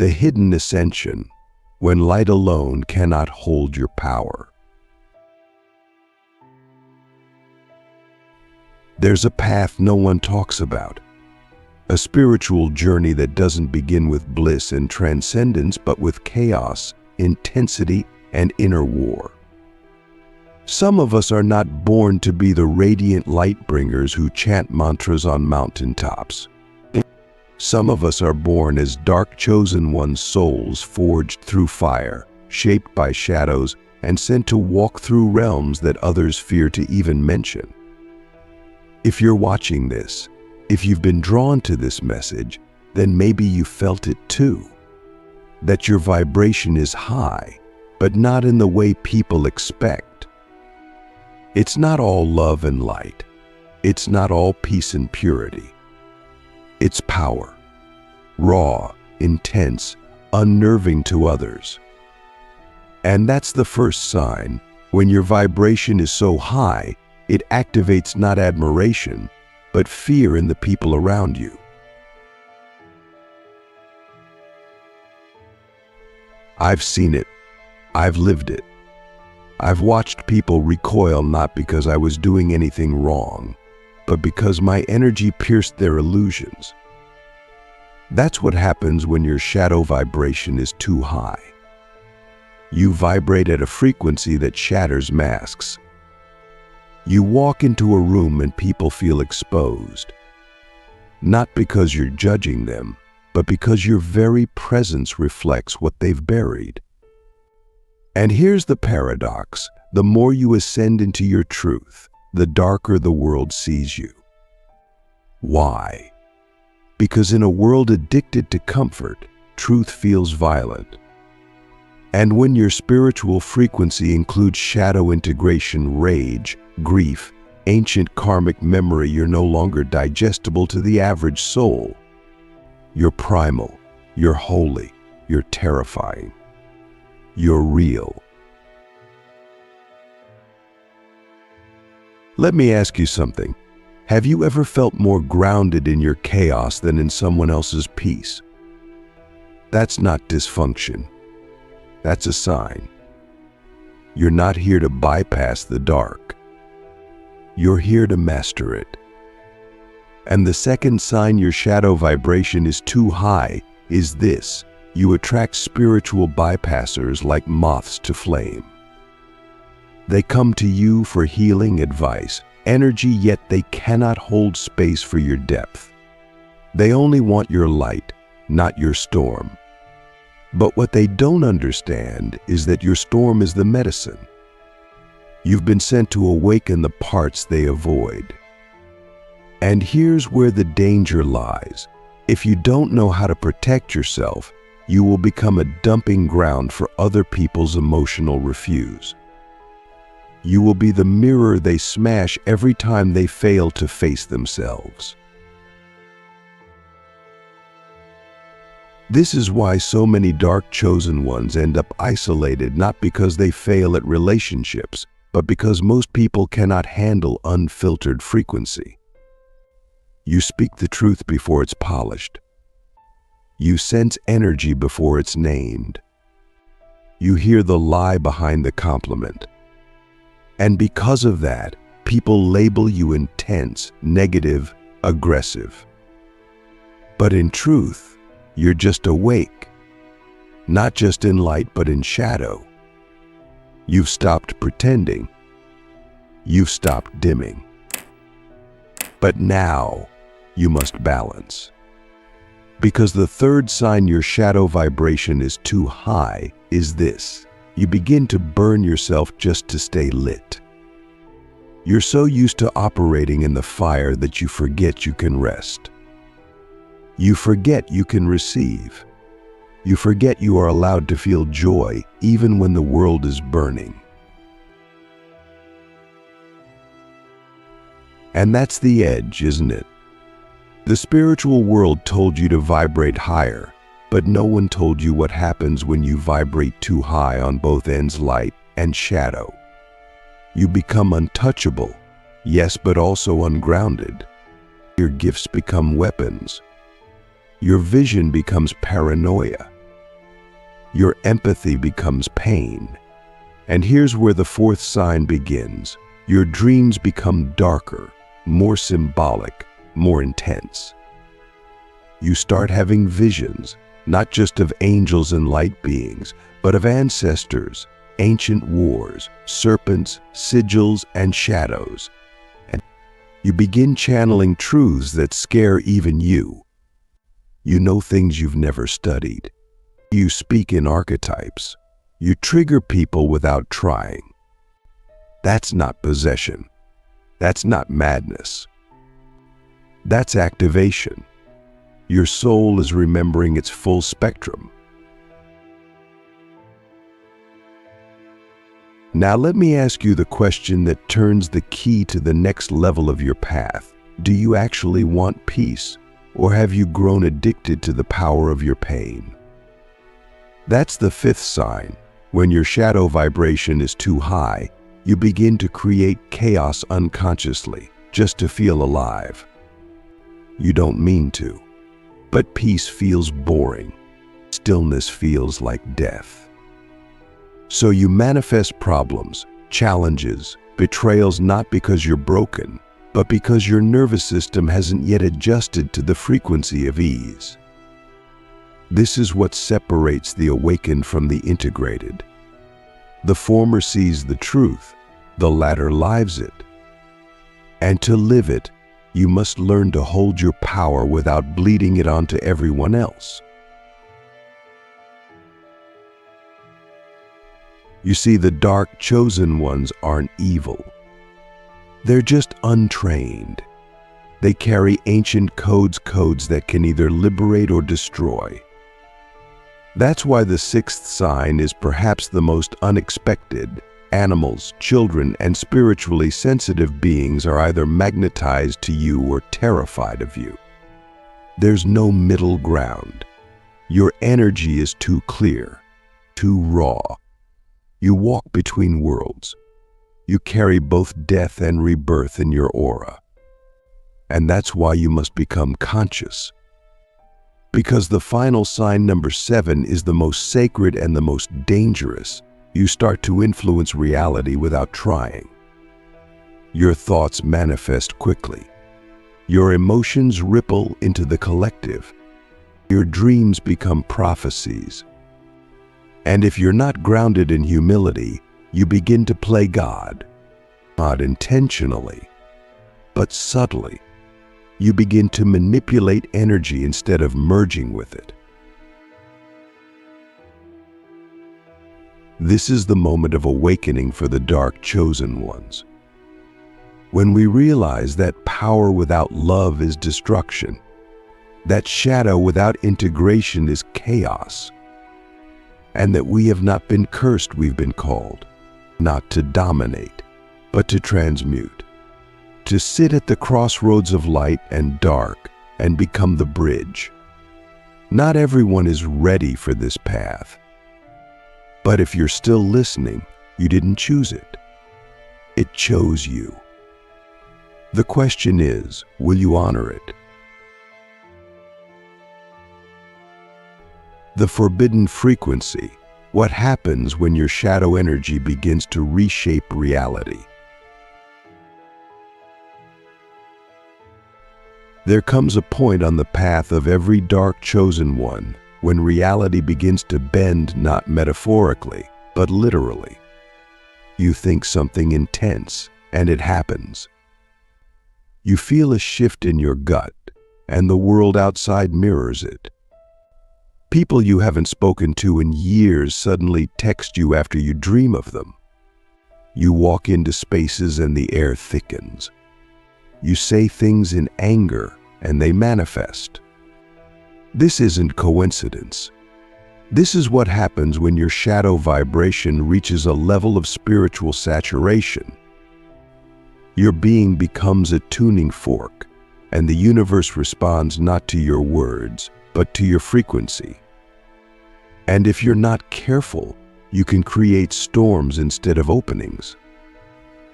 the hidden ascension, when light alone cannot hold your power. There's a path no one talks about, a spiritual journey that doesn't begin with bliss and transcendence, but with chaos, intensity, and inner war. Some of us are not born to be the radiant light bringers who chant mantras on mountaintops. Some of us are born as dark chosen ones, souls forged through fire, shaped by shadows, and sent to walk through realms that others fear to even mention. If you're watching this, if you've been drawn to this message, then maybe you felt it too. That your vibration is high, but not in the way people expect. It's not all love and light. It's not all peace and purity. It's power, raw, intense, unnerving to others. And that's the first sign. When your vibration is so high, it activates not admiration, but fear in the people around you. I've seen it. I've lived it. I've watched people recoil not because I was doing anything wrong, but because my energy pierced their illusions. That's what happens when your shadow vibration is too high. You vibrate at a frequency that shatters masks. You walk into a room and people feel exposed, not because you're judging them, but because your very presence reflects what they've buried. And here's the paradox: the more you ascend into your truth, the darker the world sees you. Why? Because in a world addicted to comfort, truth feels violent. And when your spiritual frequency includes shadow integration, rage, grief, ancient karmic memory, you're no longer digestible to the average soul. You're primal, you're holy, you're terrifying, you're real. Let me ask you something. Have you ever felt more grounded in your chaos than in someone else's peace? That's not dysfunction. That's a sign. You're not here to bypass the dark. You're here to master it. And the second sign your shadow vibration is too high is this: you attract spiritual bypassers like moths to flame. They come to you for healing advice, energy, yet they cannot hold space for your depth. They only want your light, not your storm. But what they don't understand is that your storm is the medicine. You've been sent to awaken the parts they avoid. And here's where the danger lies. If you don't know how to protect yourself, you will become a dumping ground for other people's emotional refuse. You will be the mirror they smash every time they fail to face themselves. This is why so many dark chosen ones end up isolated, not because they fail at relationships, but because most people cannot handle unfiltered frequency. You speak the truth before it's polished. You sense energy before it's named. You hear the lie behind the compliment. And because of that, people label you intense, negative, aggressive. But in truth, you're just awake, not just in light, but in shadow. You've stopped pretending. You've stopped dimming. But now, you must balance. Because the third sign your shadow vibration is too high is this: you begin to burn yourself just to stay lit. You're so used to operating in the fire that you forget you can rest. You forget you can receive. You forget you are allowed to feel joy even when the world is burning. And that's the edge, isn't it? The spiritual world told you to vibrate higher, but no one told you what happens when you vibrate too high on both ends, light and shadow. You become untouchable, yes, but also ungrounded. Your gifts become weapons. Your vision becomes paranoia. Your empathy becomes pain. And here's where the fourth sign begins. Your dreams become darker, more symbolic, more intense. You start having visions, not just of angels and light beings, but of ancestors, ancient wars, serpents, sigils, and shadows. And you begin channeling truths that scare even you. You know things you've never studied. You speak in archetypes. You trigger people without trying. That's not possession. That's not madness. That's activation. Your soul is remembering its full spectrum. Now let me ask you the question that turns the key to the next level of your path. Do you actually want peace, or have you grown addicted to the power of your pain? That's the fifth sign. When your shadow vibration is too high, you begin to create chaos unconsciously, just to feel alive. You don't mean to, but peace feels boring. Stillness feels like death. So you manifest problems, challenges, betrayals not because you're broken, but because your nervous system hasn't yet adjusted to the frequency of ease. This is what separates the awakened from the integrated. The former sees the truth, the latter lives it. And to live it, you must learn to hold your power without bleeding it onto everyone else. You see, the dark chosen ones aren't evil. They're just untrained. They carry ancient codes that can either liberate or destroy. That's why the sixth sign is perhaps the most unexpected. Animals, children, and spiritually sensitive beings are either magnetized to you or terrified of you. There's no middle ground. Your energy is too clear, too raw. You walk between worlds. You carry both death and rebirth in your aura. And that's why you must become conscious. Because the final sign, number 7, is the most sacred and the most dangerous. You start to influence reality without trying. Your thoughts manifest quickly. Your emotions ripple into the collective. Your dreams become prophecies. And if you're not grounded in humility, you begin to play God. Not intentionally, but subtly. You begin to manipulate energy instead of merging with it. This is the moment of awakening for the dark chosen ones. When we realize that power without love is destruction, that shadow without integration is chaos, and that we have not been cursed, we've been called, not to dominate, but to transmute, to sit at the crossroads of light and dark and become the bridge. Not everyone is ready for this path. But if you're still listening, you didn't choose it. It chose you. The question is, will you honor it? The forbidden frequency. What happens when your shadow energy begins to reshape reality? There comes a point on the path of every dark chosen one when reality begins to bend, not metaphorically, but literally. You think something intense, and it happens. You feel a shift in your gut, and the world outside mirrors it. People you haven't spoken to in years suddenly text you after you dream of them. You walk into spaces and the air thickens. You say things in anger, and they manifest. This isn't coincidence. This is what happens when your shadow vibration reaches a level of spiritual saturation. Your being becomes a tuning fork, and the universe responds not to your words, but to your frequency. And if you're not careful, you can create storms instead of openings.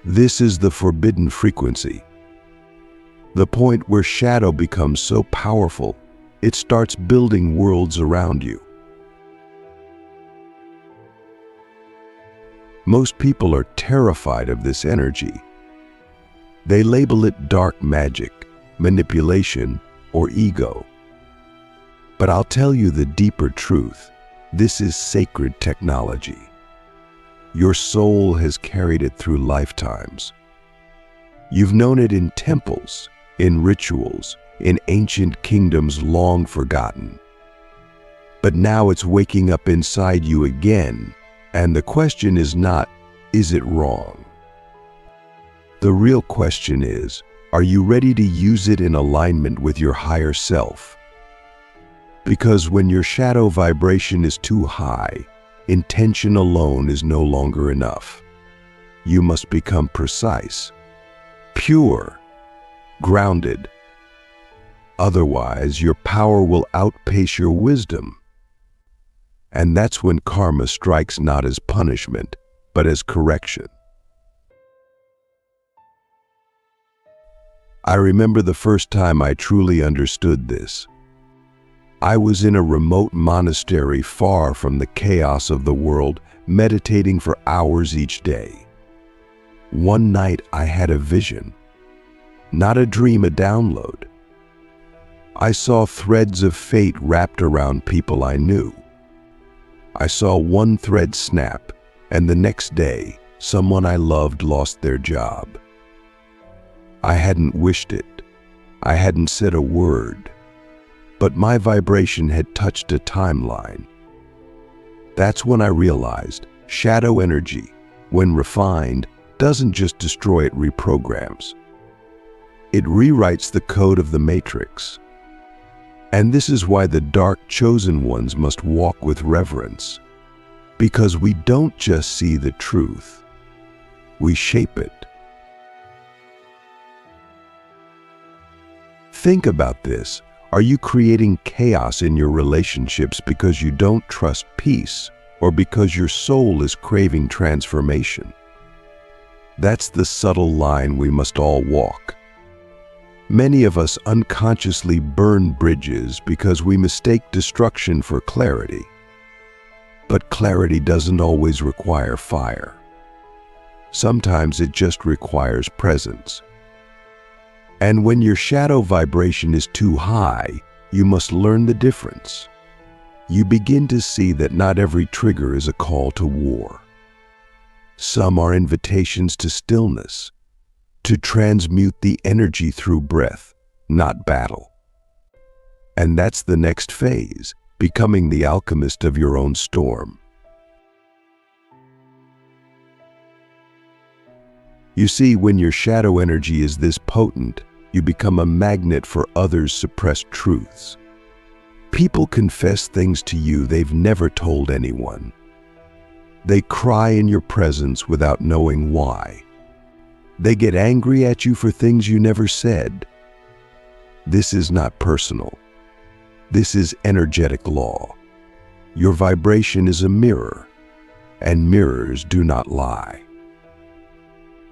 This is the forbidden frequency. The point where shadow becomes so powerful, it starts building worlds around you. Most people are terrified of this energy. They label it dark magic, manipulation, or ego. But I'll tell you the deeper truth. This is sacred technology. Your soul has carried it through lifetimes. You've known it in temples, in rituals, in ancient kingdoms long forgotten. But now it's waking up inside you again, and the question is not, is it wrong? The real question is, are you ready to use it in alignment with your higher self? Because when your shadow vibration is too high, intention alone is no longer enough. You must become precise, pure, grounded. Otherwise, your power will outpace your wisdom. And that's when karma strikes not as punishment, but as correction. I remember the first time I truly understood this. I was in a remote monastery far from the chaos of the world, meditating for hours each day. One night I had a vision. Not a dream, a download. I saw threads of fate wrapped around people I knew. I saw one thread snap, and the next day, someone I loved lost their job. I hadn't wished it. I hadn't said a word. But my vibration had touched a timeline. That's when I realized shadow energy, when refined, doesn't just destroy, it reprograms. It rewrites the code of the matrix. And this is why the dark chosen ones must walk with reverence. Because we don't just see the truth, we shape it. Think about this. Are you creating chaos in your relationships because you don't trust peace, or because your soul is craving transformation? That's the subtle line we must all walk. Many of us unconsciously burn bridges because we mistake destruction for clarity. But clarity doesn't always require fire. Sometimes it just requires presence. And when your shadow vibration is too high, you must learn the difference. You begin to see that not every trigger is a call to war. Some are invitations to stillness, to transmute the energy through breath, not battle. And that's the next phase, becoming the alchemist of your own storm. You see, when your shadow energy is this potent, you become a magnet for others' suppressed truths. People confess things to you they've never told anyone. They cry in your presence without knowing why. They get angry at you for things you never said. This is not personal. This is energetic law. Your vibration is a mirror, and mirrors do not lie.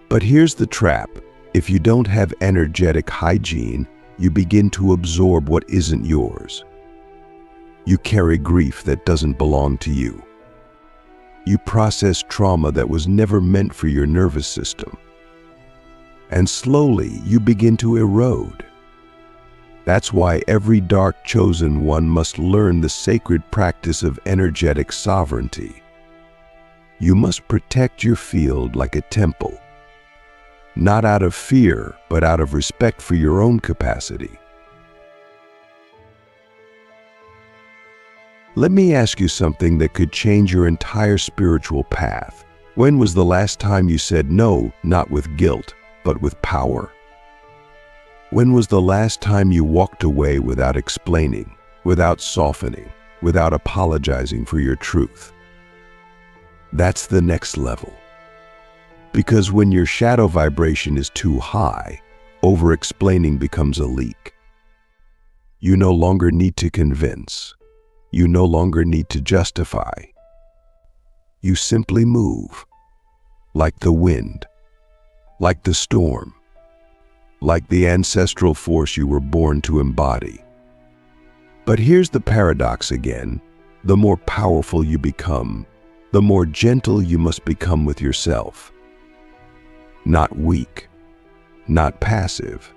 But here's the trap. If you don't have energetic hygiene, you begin to absorb what isn't yours. You carry grief that doesn't belong to you. You process trauma that was never meant for your nervous system. And slowly, you begin to erode. That's why every dark chosen one must learn the sacred practice of energetic sovereignty. You must protect your field like a temple. Not out of fear, but out of respect for your own capacity. Let me ask you something that could change your entire spiritual path. When was the last time you said no, not with guilt, but with power? When was the last time you walked away without explaining, without softening, without apologizing for your truth? That's the next level. Because when your shadow vibration is too high, over-explaining becomes a leak. You no longer need to convince. You no longer need to justify. You simply move, like the wind, like the storm, like the ancestral force you were born to embody. But here's the paradox again. The more powerful you become, the more gentle you must become with yourself. Not weak, not passive,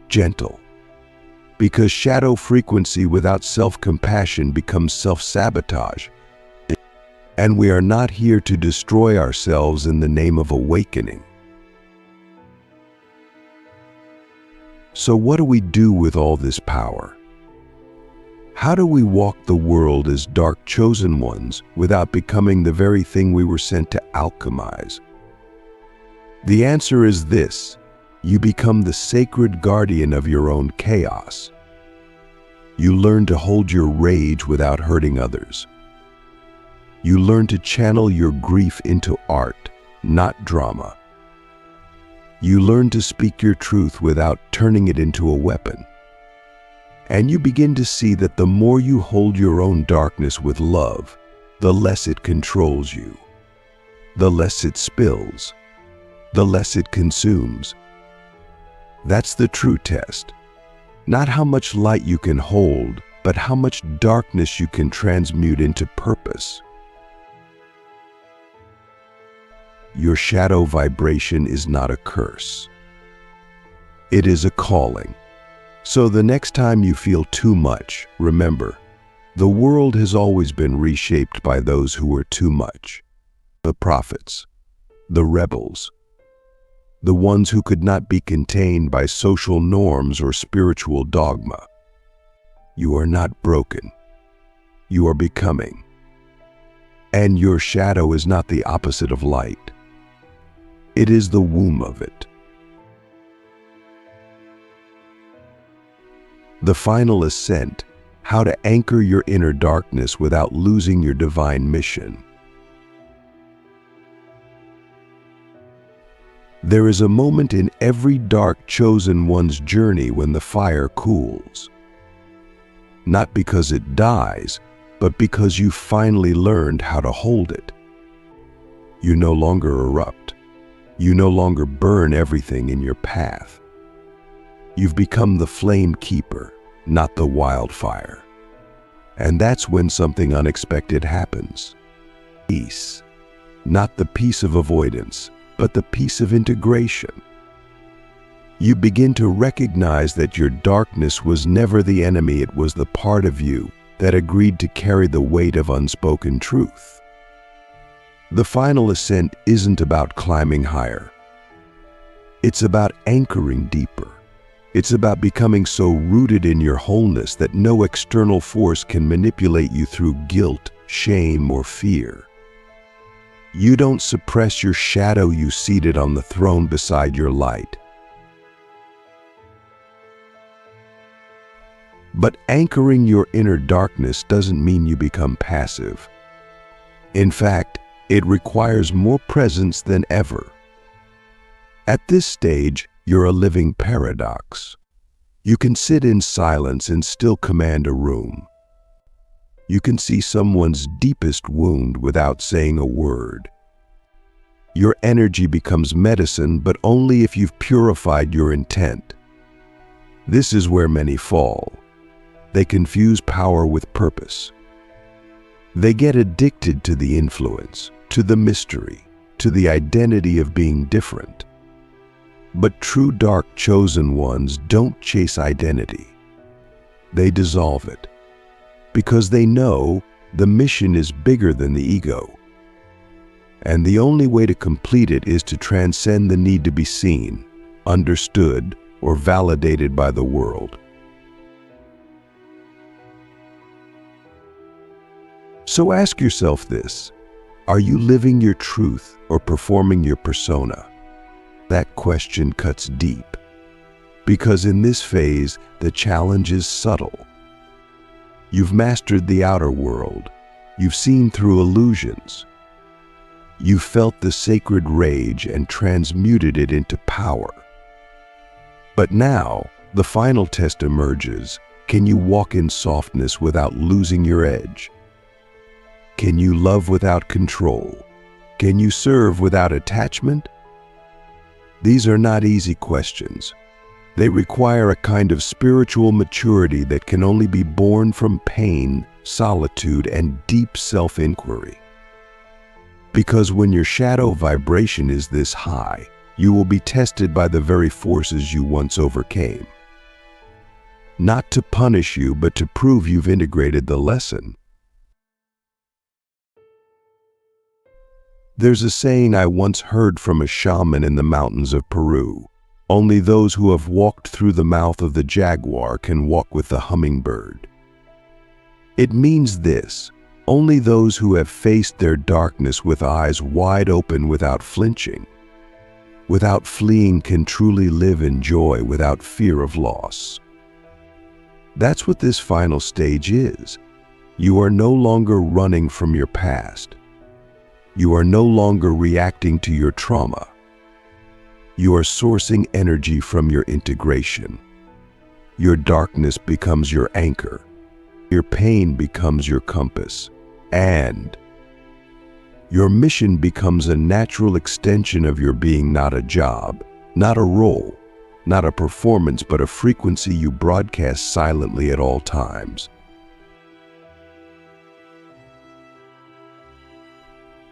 gentle. Because shadow frequency without self-compassion becomes self-sabotage. And we are not here to destroy ourselves in the name of awakening. So what do we do with all this power? How do we walk the world as dark chosen ones without becoming the very thing we were sent to alchemize? The answer is this: you become the sacred guardian of your own chaos. You learn to hold your rage without hurting others. You learn to channel your grief into art, not drama. You learn to speak your truth without turning it into a weapon. And you begin to see that the more you hold your own darkness with love, the less it controls you, the less it spills, the less it consumes. That's the true test. Not how much light you can hold, but how much darkness you can transmute into purpose. Your shadow vibration is not a curse. It is a calling. So the next time you feel too much, remember, the world has always been reshaped by those who were too much. The prophets, the rebels, the ones who could not be contained by social norms or spiritual dogma. You are not broken. You are becoming. And your shadow is not the opposite of light. It is the womb of it. The final ascent: how to anchor your inner darkness without losing your divine mission. There is a moment in every dark chosen one's journey when the fire cools. Not because it dies, but because you finally learned how to hold it. You no longer erupt. You no longer burn everything in your path. You've become the flame keeper, not the wildfire. And that's when something unexpected happens. Peace. Not the peace of avoidance, but the peace of integration. You begin to recognize that your darkness was never the enemy, it was the part of you that agreed to carry the weight of unspoken truth. The final ascent isn't about climbing higher. It's about anchoring deeper. It's about becoming so rooted in your wholeness that no external force can manipulate you through guilt, shame, or fear. You don't suppress your shadow, you seat it on the throne beside your light. But anchoring your inner darkness doesn't mean you become passive. In fact, it requires more presence than ever. At this stage, you're a living paradox. You can sit in silence and still command a room. You can see someone's deepest wound without saying a word. Your energy becomes medicine, but only if you've purified your intent. This is where many fall. They confuse power with purpose. They get addicted to the influence, to the mystery, to the identity of being different. But true dark chosen ones don't chase identity. They dissolve it, because they know the mission is bigger than the ego. And the only way to complete it is to transcend the need to be seen, understood, or validated by the world. So ask yourself this: are you living your truth or performing your persona? That question cuts deep, because in this phase, the challenge is subtle. You've mastered the outer world. You've seen through illusions. You've felt the sacred rage and transmuted it into power. But now, the final test emerges. Can you walk in softness without losing your edge? Can you love without control? Can you serve without attachment? These are not easy questions. They require a kind of spiritual maturity that can only be born from pain, solitude, and deep self-inquiry. Because when your shadow vibration is this high, you will be tested by the very forces you once overcame. Not to punish you, but to prove you've integrated the lesson. There's a saying I once heard from a shaman in the mountains of Peru. Only those who have walked through the mouth of the jaguar can walk with the hummingbird. It means this: only those who have faced their darkness with eyes wide open without flinching, without fleeing, can truly live in joy without fear of loss. That's what this final stage is. You are no longer running from your past. You are no longer reacting to your trauma. You are sourcing energy from your integration. Your darkness becomes your anchor. Your pain becomes your compass. And your mission becomes a natural extension of your being, not a job, not a role, not a performance, but a frequency you broadcast silently at all times.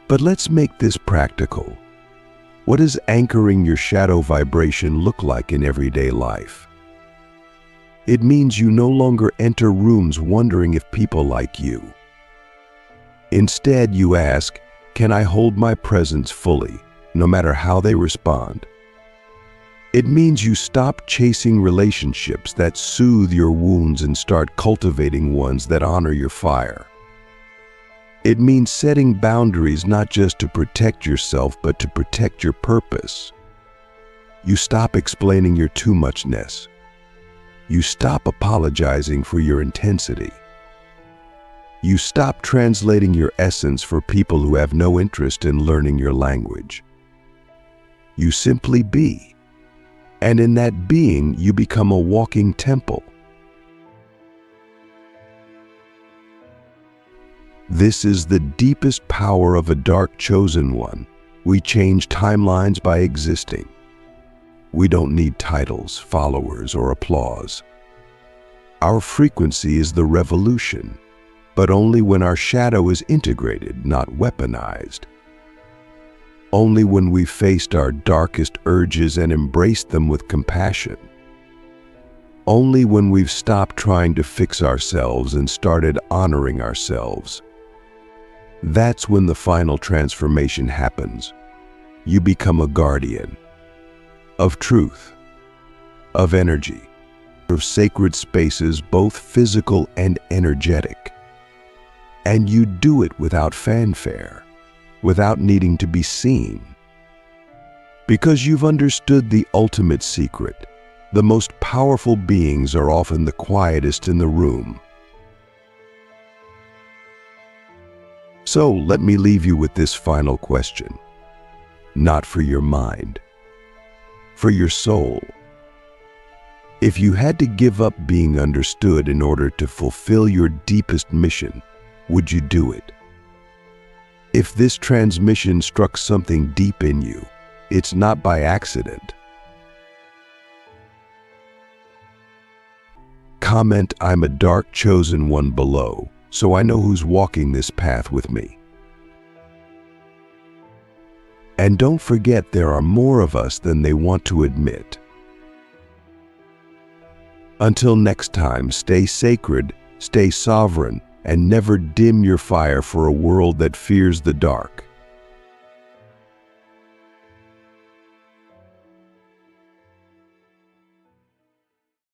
But let's make this practical. What does anchoring your shadow vibration look like in everyday life? It means you no longer enter rooms wondering if people like you. Instead, you ask, can I hold my presence fully, no matter how they respond? It means you stop chasing relationships that soothe your wounds and start cultivating ones that honor your fire. It means setting boundaries not just to protect yourself, but to protect your purpose. You stop explaining your too muchness. You stop apologizing for your intensity. You stop translating your essence for people who have no interest in learning your language. You simply be. And in that being, you become a walking temple. This is the deepest power of a dark chosen one. We change timelines by existing. We don't need titles, followers, or applause. Our frequency is the revolution, but only when our shadow is integrated, not weaponized. Only when we faced our darkest urges and embraced them with compassion. Only when we've stopped trying to fix ourselves and started honoring ourselves. That's when the final transformation happens. You become a guardian of truth, of energy, of sacred spaces, both physical and energetic. And you do it without fanfare, without needing to be seen. Because you've understood the ultimate secret. The most powerful beings are often the quietest in the room. So let me leave you with this final question. Not for your mind, for your soul. If you had to give up being understood in order to fulfill your deepest mission, would you do it? If this transmission struck something deep in you, it's not by accident. Comment "I'm a dark chosen one" below, so I know who's walking this path with me. And don't forget, there are more of us than they want to admit. Until next time, stay sacred, stay sovereign, and never dim your fire for a world that fears the dark.